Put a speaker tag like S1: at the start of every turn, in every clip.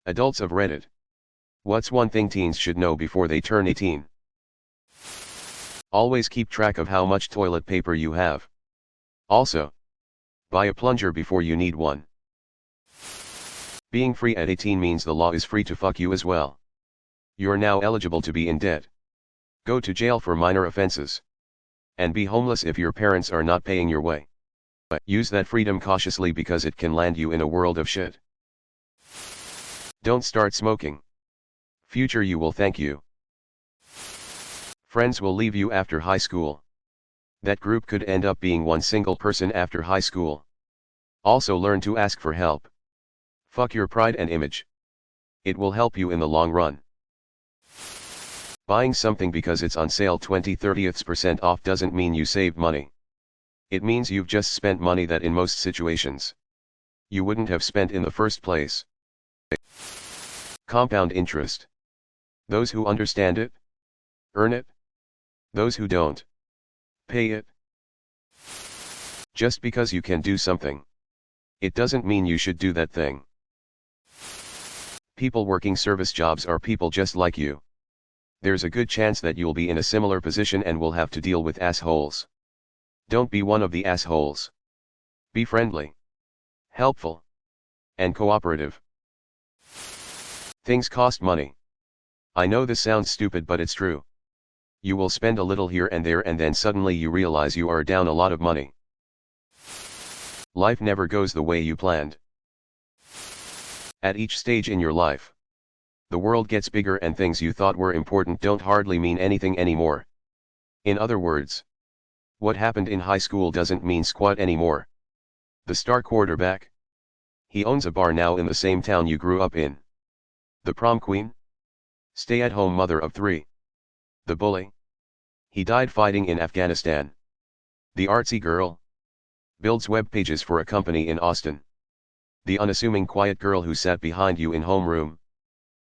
S1: Adults of Reddit. What's one thing teens should know before they turn 18? Always keep track of how much toilet paper you have. Also, buy a plunger before you need one. Being free at 18 means the law is free to fuck you as well. You're now eligible to be in debt. Go to jail for minor offenses. And be homeless if your parents are not paying your way. But use that freedom cautiously because it can land you in a world of shit. Don't start smoking. Future you will thank you. Friends will leave you after high school. That group could end up being one single person after high school. Also learn to ask for help. Fuck your pride and image. It will help you in the long run. Buying something because it's on sale 20-30% off doesn't mean you saved money. It means you've just spent money that in most situations you wouldn't have spent in the first place. Compound interest. Those who understand it, earn it. Those who don't, pay it. Just because you can do something, it doesn't mean you should do that thing. People working service jobs are people just like you. There's a good chance that you'll be in a similar position and will have to deal with assholes. Don't be one of the assholes. Be friendly, helpful, and cooperative. Things cost money. I know this sounds stupid, but it's true. You will spend a little here and there and then suddenly you realize you are down a lot of money. Life never goes the way you planned. At each stage in your life, the world gets bigger and things you thought were important don't hardly mean anything anymore. In other words, what happened in high school doesn't mean squat anymore. The star quarterback, he owns a bar now in the same town you grew up in. The prom queen, stay-at-home mother of 3. The bully, he died fighting in Afghanistan. The artsy girl, builds web pages for a company in Austin. The unassuming quiet girl who sat behind you in homeroom,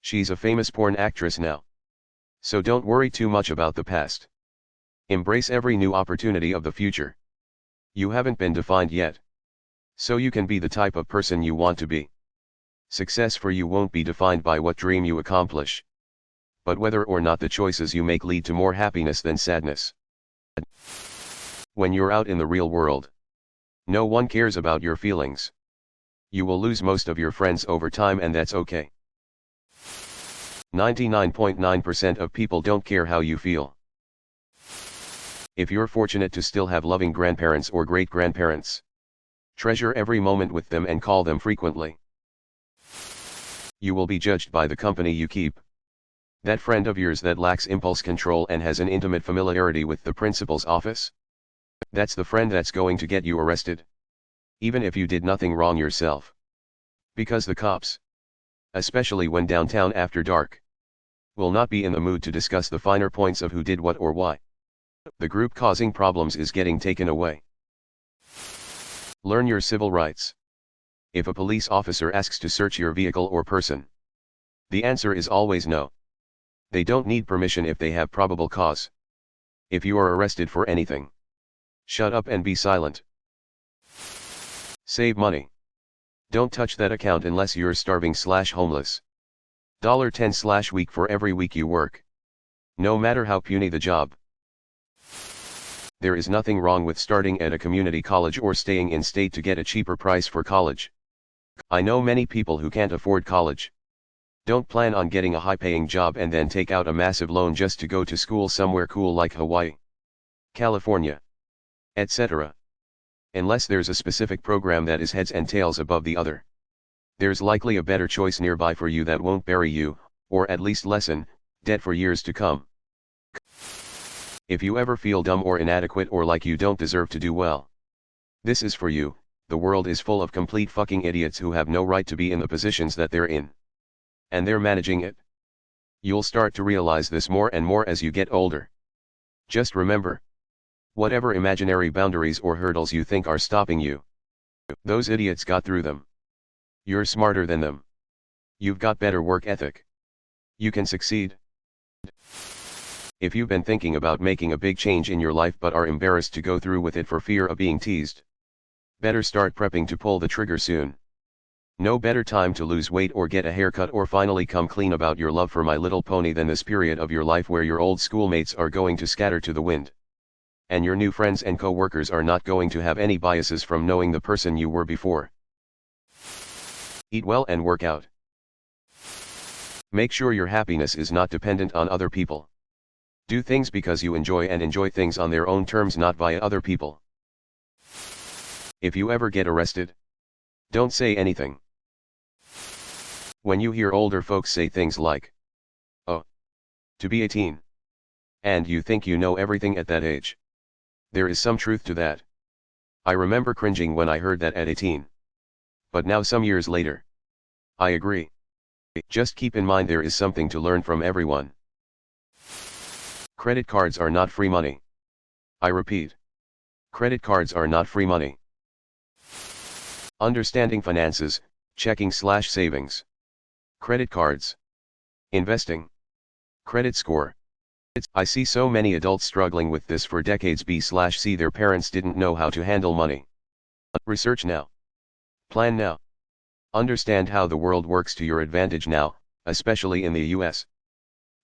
S1: she's a famous porn actress now. So don't worry too much about the past. Embrace every new opportunity of the future. You haven't been defined yet, so you can be the type of person you want to be. Success for you won't be defined by what dream you accomplish, but whether or not the choices you make lead to more happiness than sadness. When you're out in the real world, no one cares about your feelings. You will lose most of your friends over time, and that's okay. 99.9% of people don't care how you feel. If you're fortunate to still have loving grandparents or great-grandparents, treasure every moment with them and call them frequently. You will be judged by the company you keep. That friend of yours that lacks impulse control and has an intimate familiarity with the principal's office? That's the friend that's going to get you arrested, even if you did nothing wrong yourself. Because the cops, especially when downtown after dark, will not be in the mood to discuss the finer points of who did what or why. The group causing problems is getting taken away. Learn your civil rights. If a police officer asks to search your vehicle or person, the answer is always no. They don't need permission if they have probable cause. If you are arrested for anything, shut up and be silent. Save money. Don't touch that account unless you're starving/homeless. $10/week for every week you work, no matter how puny the job. There is nothing wrong with starting at a community college or staying in state to get a cheaper price for college. I know many people who can't afford college. Don't plan on getting a high-paying job and then take out a massive loan just to go to school somewhere cool like Hawaii, California, etc. Unless there's a specific program that is heads and tails above the other. There's likely a better choice nearby for you that won't bury you, or at least lessen, debt for years to come. If you ever feel dumb or inadequate or like you don't deserve to do well, this is for you. The world is full of complete fucking idiots who have no right to be in the positions that they're in. And they're managing it. You'll start to realize this more and more as you get older. Just remember, whatever imaginary boundaries or hurdles you think are stopping you, those idiots got through them. You're smarter than them. You've got better work ethic. You can succeed. If you've been thinking about making a big change in your life but are embarrassed to go through with it for fear of being teased, better start prepping to pull the trigger soon. No better time to lose weight or get a haircut or finally come clean about your love for My Little Pony than this period of your life where your old schoolmates are going to scatter to the wind. And your new friends and co-workers are not going to have any biases from knowing the person you were before. Eat well and work out. Make sure your happiness is not dependent on other people. Do things because you enjoy and enjoy things on their own terms, not via other people. If you ever get arrested, don't say anything. When you hear older folks say things like, "Oh, to be 18. And you think you know everything at that age." There is some truth to that. I remember cringing when I heard that at 18. But now some years later, I agree. Just keep in mind there is something to learn from everyone. Credit cards are not free money. I repeat. Credit cards are not free money. Understanding finances, checking/savings. Credit cards. Investing. Credit score. I see so many adults struggling with this for decades. B/C their parents didn't know how to handle money. Research now. Plan now. Understand how the world works to your advantage now, especially in the US.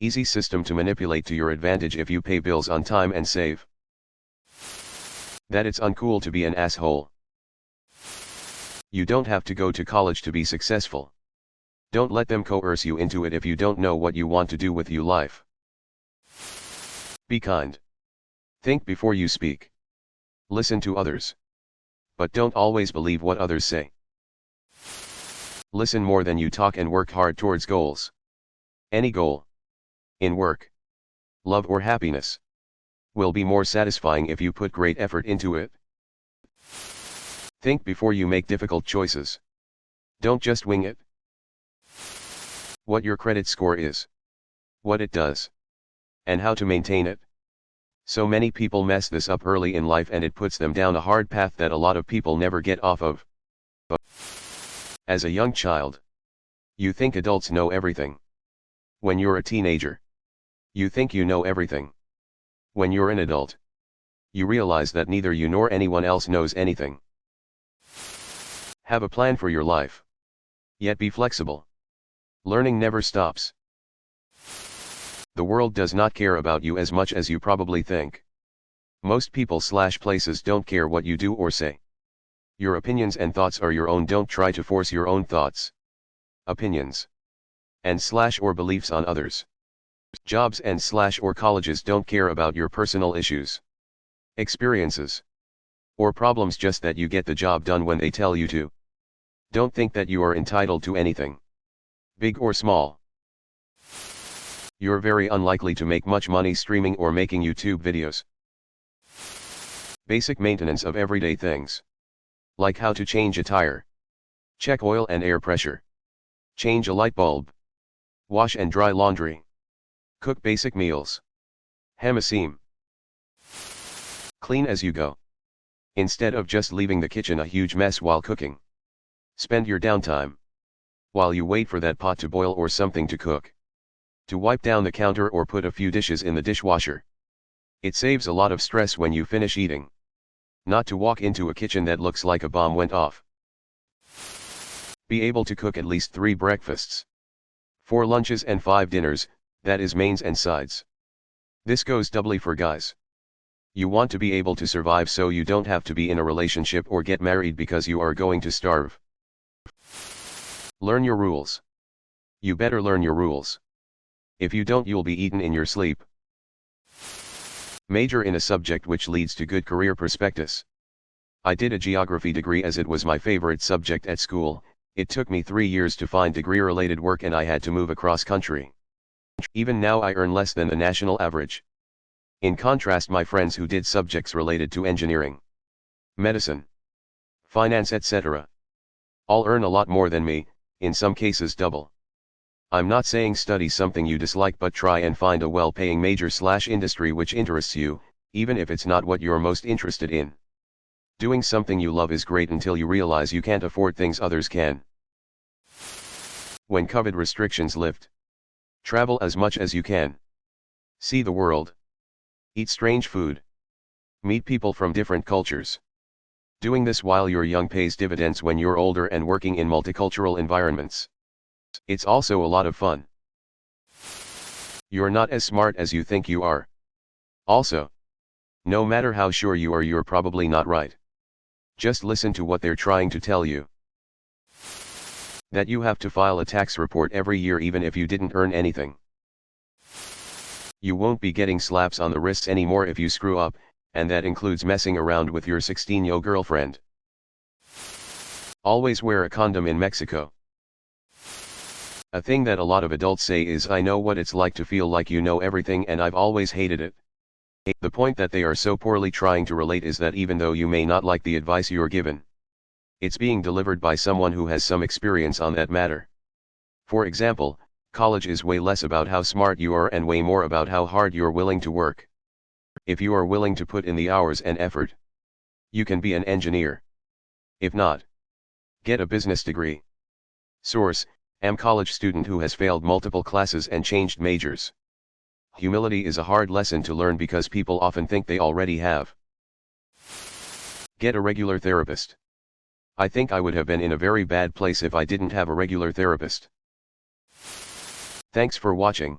S1: Easy system to manipulate to your advantage if you pay bills on time and save. That it's uncool to be an asshole. You don't have to go to college to be successful. Don't let them coerce you into it if you don't know what you want to do with your life. Be kind. Think before you speak. Listen to others. But don't always believe what others say. Listen more than you talk and work hard towards goals. Any goal, in work, love or happiness, will be more satisfying if you put great effort into it. Think before you make difficult choices. Don't just wing it. What your credit score is, what it does, and how to maintain it. So many people mess this up early in life and it puts them down a hard path that a lot of people never get off of. As a young child, you think adults know everything. When you're a teenager, you think you know everything. When you're an adult, you realize that neither you nor anyone else knows anything. Have a plan for your life. Yet be flexible. Learning never stops. The world does not care about you as much as you probably think. Most people/places don't care what you do or say. Your opinions and thoughts are your own. Don't try to force your own thoughts, opinions, and/or beliefs on others. Jobs and/or colleges don't care about your personal issues, experiences, or problems, just that you get the job done when they tell you to. Don't think that you are entitled to anything, big or small. You're very unlikely to make much money streaming or making YouTube videos. Basic maintenance of everyday things. Like how to change a tire, check oil and air pressure, change a light bulb, wash and dry laundry, cook basic meals, hem a seam, clean as you go. Instead of just leaving the kitchen a huge mess while cooking. Spend your downtime, while you wait for that pot to boil or something to cook, to wipe down the counter or put a few dishes in the dishwasher. It saves a lot of stress when you finish eating. Not to walk into a kitchen that looks like a bomb went off. Be able to cook at least 3 breakfasts, 4 lunches and 5 dinners, that is mains and sides. This goes doubly for guys. You want to be able to survive so you don't have to be in a relationship or get married because you are going to starve. Learn your rules. You better learn your rules. If you don't, you'll be eaten in your sleep. Major in a subject which leads to good career prospectus. I did a geography degree as it was my favorite subject at school. It took me 3 years to find degree-related work and I had to move across country. Even now I earn less than the national average. In contrast, my friends who did subjects related to engineering, medicine, finance, etc. all earn a lot more than me, in some cases double. I'm not saying study something you dislike, but try and find a well-paying major/industry which interests you, even if it's not what you're most interested in. Doing something you love is great until you realize you can't afford things others can. When COVID restrictions lift, travel as much as you can. See the world. Eat strange food. Meet people from different cultures. Doing this while you're young pays dividends when you're older and working in multicultural environments. It's also a lot of fun. You're not as smart as you think you are. Also, no matter how sure you are, you're probably not right. Just listen to what they're trying to tell you. That you have to file a tax report every year even if you didn't earn anything. You won't be getting slaps on the wrists anymore if you screw up, and that includes messing around with your 16-year-old girlfriend. Always wear a condom in Mexico. A thing that a lot of adults say is, I know what it's like to feel like you know everything and I've always hated it. The point that they are so poorly trying to relate is that even though you may not like the advice you're given, it's being delivered by someone who has some experience on that matter. For example, college is way less about how smart you are and way more about how hard you're willing to work. If you are willing to put in the hours and effort, you can be an engineer. If not, get a business degree. Source: am college student who has failed multiple classes and changed majors. Humility is a hard lesson to learn because people often think they already have. Get a regular therapist. I think I would have been in a very bad place if I didn't have a regular therapist. Thanks for watching.